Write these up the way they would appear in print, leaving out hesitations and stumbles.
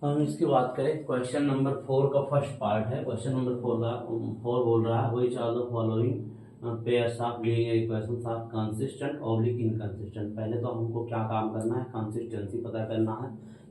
हम इसकी बात करें, क्वेश्चन नंबर 4 का फर्स्ट पार्ट है। क्वेश्चन नंबर 4 बोल रहा है which are the following pairs of linear equations are consistent oblique inconsistent. पहले तो हमको क्या काम करना है, कंसिस्टेंसी पता करना है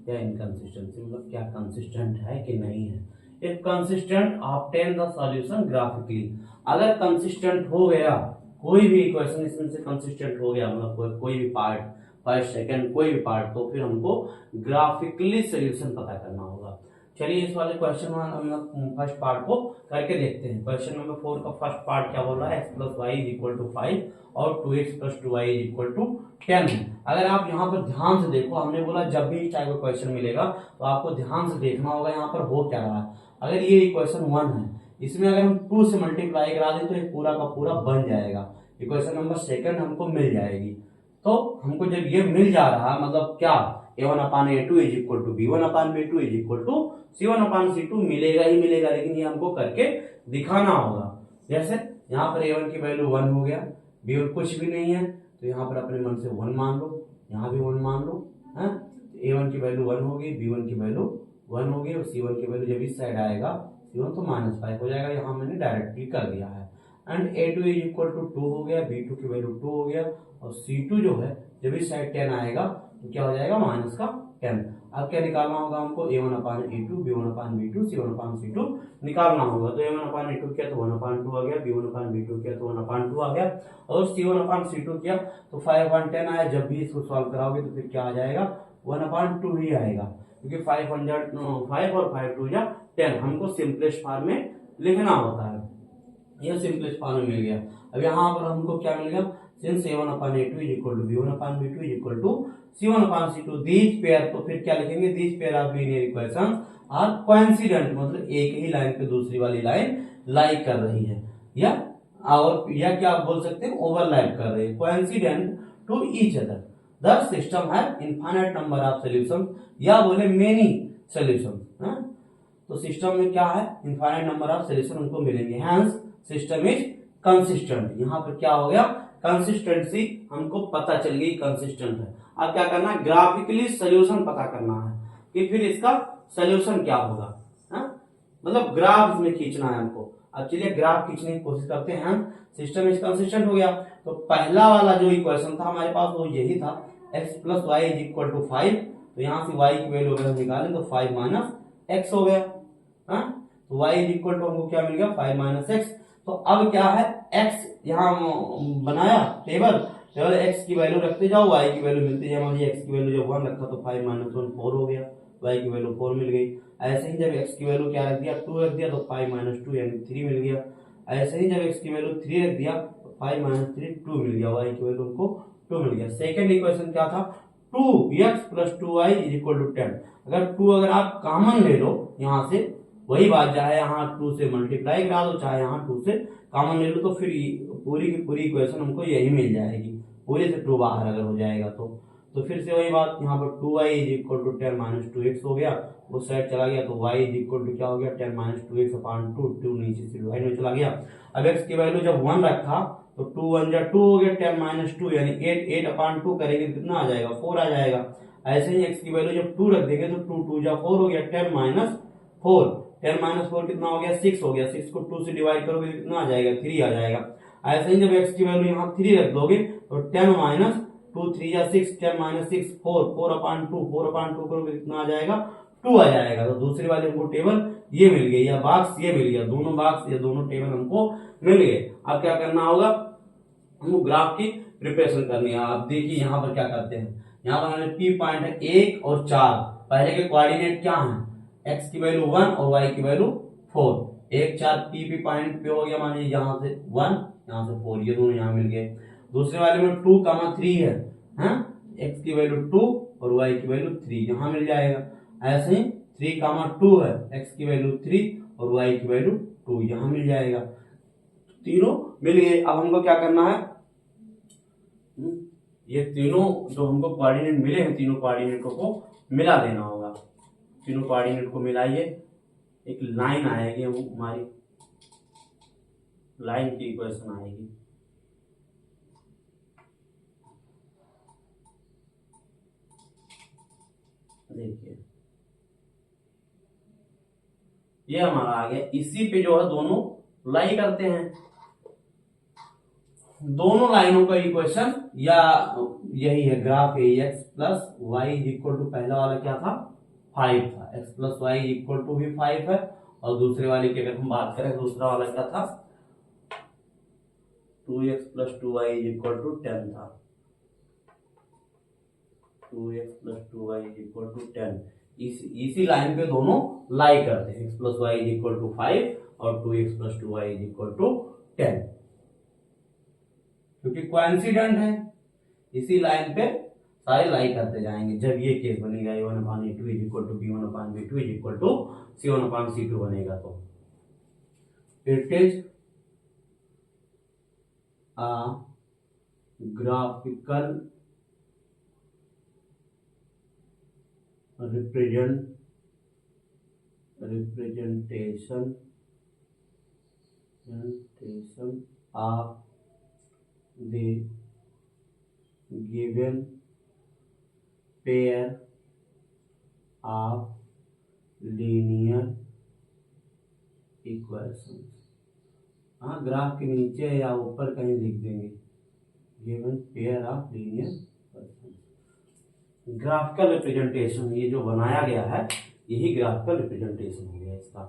या इनकंसिस्टेंसी, मतलब क्या कंसिस्टेंट है कि नहीं है। If consistent obtain the solution graphically. अगर कंसिस्टेंट हो गया कोई भी इक्वेशन, इसमें से कंसिस्टेंट हो गया मतलब कोई भी पार्ट, फर्स्ट सेकंड कोई भी पार्ट, तो फिर हमको ग्राफिकली सोल्यूशन पता करना होगा। चलिए इस वाले क्वेश्चन में हम फर्स्ट पार्ट को करके देखते हैं। क्वेश्चन नंबर 4 का फर्स्ट पार्ट क्या बोल रहा है, x plus y is equal to 5 और 2x plus 2y is equal to 10 है। अगर आप यहाँ पर ध्यान से देखो, हमने बोला जब भी इस टाइप का क्वेश्चन मिलेगा तो आपको ध्यान से देखना होगा यहाँ पर हो क्या रहा है। अगर ये इक्वेशन 1 है, इसमें अगर हम 2 से मल्टीप्लाई करा दें तो ये पूरा का पूरा बन जाएगा, इक्वेशन नंबर सेकंड हमको मिल जाएगी। तो हमको जब ये मिल जा रहा है मतलब क्या, a1 upon a2 is equal to b1 upon b2 is equal to c1 upon c2 मिलेगा ही मिलेगा, लेकिन ये हमको करके दिखाना होगा। जैसे यहाँ पर a1 की वैल्यू 1 हो गया, b1 कुछ भी नहीं है तो यहाँ पर अपने मन से 1 मान लो, यहाँ भी 1 मान लो है। a1 की वैल्यू 1 होगी, b1 की वैल्यू 1 होगी और c1 की वैल्यू जब इस साइड आएगा c1 तो -5 हो जाएगा, यहाँ मैंने डायरेक्टली कर दिया है। And a2 is equal to 2 हो गया, b2 की वैल्यू 2 हो गया और c2 जो है जब इस साइड 10 आएगा तो क्या हो जाएगा माइनस का 10। अब क्या निकालना होगा हमको, a1 upon a2 b1 upon b2 c1 upon c2 निकालना होगा। तो a1 अपान a2 किया तो 1 अपान 2 आ गया, b1 अपान b2 किया तो 1 अपान 2 आ गया और c1 अपान c2 किया तो 5 अपान 10 आया। जब भी इसको सॉल्व कराओगे तो फिर क्या आ जाएगा, 1 अपान 2 ही आएगा, क्योंकि 5 और 5 2 या 10 हमको सिंपलेस्ट फॉर्म में लिखना होता है। यह सिंपलेस्ट फॉर्म में मिल गया। अब यहाँ पर हमको क्या मिल गया, since a1 upon a2 is equal to b1 upon b2 is equal to c1 upon c2 these pair, तो फिर क्या लिखेंगे, these pair of linear equations are coincident, मतलब एक ही लाइन पे दूसरी वाली लाइन लाइक कर रही है या और या क्या आप बोल सकते हैं ओवरलैप कर रही है, coincident to each other. The system have infinite number of solutions या बोले मेनी सॉल्यूशंस। तो सिस्टम में क्या है, इनफाइनाइट नंबर ऑफ सॉल्यूशन उनको मिलेंगे, हेंस सिस्टम इज कंसिस्टेंट। यहाँ पर क्या हो गया, कंसिस्टेंसी हमको पता चल गई कंसिस्टेंट है। अब क्या करना है, ग्राफिकली सोल्यूशन पता करना है कि फिर इसका सोल्यूशन क्या होगा, मतलब ग्राफ इसमें खींचना है हमको। अब चलिए ग्राफ खींचने की कोशिश करते हैं। सिस्टम इज कंसिस्टेंट हो गया, तो पहला वाला जो इक्वेशन था हमारे पास वो यही था, x plus y is equal to 5। तो यहाँ से y की वैल्यू अगर हम निकालें तो 5 माइनस एक्स हो गया, तो y इज इक्वल टू हमको क्या मिल गया, 5 माइनस एक्स। तो अब क्या है, x यहाँ बनाया टेबल, x की वैल्यू रखते जाओ, y की वैल्यू मिलती जाए। मान x की वैल्यू जब 1 रखा तो 5 माइनस 1 4 हो गया, y की वैल्यू 4 मिल गई। ऐसे ही जब x की वैल्यू क्या रख दिया, 2 रख दिया तो 5 माइनस 2 यानी 3 मिल गया। ऐसे ही जब x की वैल्यू 3 रख दिया तो 5 माइनस 3 2 मिल गया, y की वैल्यू हमको 2 मिल गया। सेकंड इक्वेशन क्या था, 2x plus 2y is equal to 10। अगर 2 अगर आप कॉमन ले लो यहाँ से, वही बात, चाहे यहाँ 2 से मल्टीप्लाई करा दो चाहे यहाँ 2 से कॉमन ले लो, तो फिर पूरी की पूरी इक्वेशन हमको यही मिल जाएगी। पूरे से 2 बाहर अगर हो जाएगा तो फिर से वही बात, यहाँ पर 2y is equal to 10 minus 2x हो गया, उस साइड चला गया तो y इज इक्वल टू क्या हो गया, 10 माइनस 2x अपान 2 नीचे से डिवाइड में चला गया। अब x की वैल्यू जब 1 रखा तो 2 1 जा 2 हो गया, 10 माइनस 2 यानी 8 अपान 2 करेंगे कितना आ जाएगा, 4 आ जाएगा। ऐसे ही x की वैल्यू जब 2 रख देंगे तो 2 2 जा 4 हो गया, 10 माइनस 4, 10 माइनस 4 कितना हो गया, 6 हो गया। 6 को 2 से डिवाइड करोगे कितना आ जाएगा, 3 आ जाएगा। ऐसे ही जब x की वैल्यू यहाँ 3 रख दोगे तो 10 माइनस 2 3 या 6, 10 माइनस 6 4, 4 अपान 2 करोगे कितना आ जाएगा, 2 आ जाएगा। तो दूसरी वाली हमको टेबल ये मिल गई या बॉक्स ये मिल गया, दोनों बॉक्स या दोनों टेबल हमको मिल गए। अब क्या करना होगा, हमको ग्राफ की प्रिपरेशन करनी है। आप देखिए यहाँ पर क्या करते हैं, यहाँ पर हमारे पी पॉइंट है 1 और 4, पहले के कोऑर्डिनेट क्या है, x की वैल्यू 1 और y की वैल्यू 4। 1 4 पी पॉइंट पे हो गया, मान लीजिए यहाँ से 1 यहाँ से 4, ये दोनों यहाँ मिल गए। दूसरे वाले में 2 3 है, x की वैल्यू 2 और y की वैल्यू 3 यहाँ मिल जाएगा। ऐसे ही 3 2 है, x की वैल्यू 3 और y की वैल्यू 2 यहाँ मिल जाएगा। तीनों मिल गए। अब हमको क्या करना है, ये तीनों जो हमको कोऑर्डिनेट मिले हैं, तीनों कोऑर्डिनेटों को मिला देना होगा। तीनों कोऑर्डिनेट को मिलाइए, एक लाइन आएगी, हमारी लाइन की इक्वेशन आएगी। देखिए ये हमारा आ गया। इसी पे जो है दोनों लाई करते हैं, दोनों लाइनों का इक्वेशन या यही है graph a x plus y is equal to, पहला वाला क्या था 5 था, x plus y equal to भी 5 है, और दूसरे वाले की अगर हम बात करें दूसरा वाला क्या था 2x plus 2y is equal to 10 था, 2x plus 2y is equal to 10। इसी लाइन पे दोनों लाई करते हैं, x plus y is equal to 5 और 2x plus 2y is equal to 10, क्योंकि कोइंसिडेंट है इसी लाइन पे सारे लाई करते जाएंगे। जब ये केस बनेगा a1/a2 is equal to b1/b2 is equal to c1/c2 बनेगा, तो it is a graphical representation of the given pair of linear equations। हाँ, ग्राफ के नीचे या ऊपर कहीं लिख देंगे given pair of linear equations. Graphical representation ये जो बनाया गया है यही ग्राफिकल रिप्रेजेंटेशन हो गया इसका।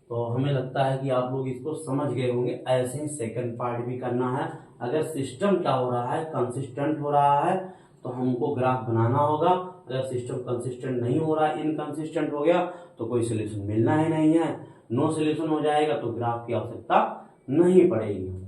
तो हमें लगता है कि आप लोग इसको समझ गए होंगे। ऐसे ही सेकंड पार्ट भी करना है। अगर सिस्टम क्या हो रहा है कंसिस्टेंट हो रहा है तो हमको ग्राफ बनाना होगा। अगर सिस्टम कंसिस्टेंट नहीं हो रहा, इनकंसिस्टेंट हो गया तो कोई सोल्यूशन मिलना ही नहीं है। नो सोल्यूशन हो जाएगा तो ग्राफ की आवश्यकता नहीं पड़ेगी।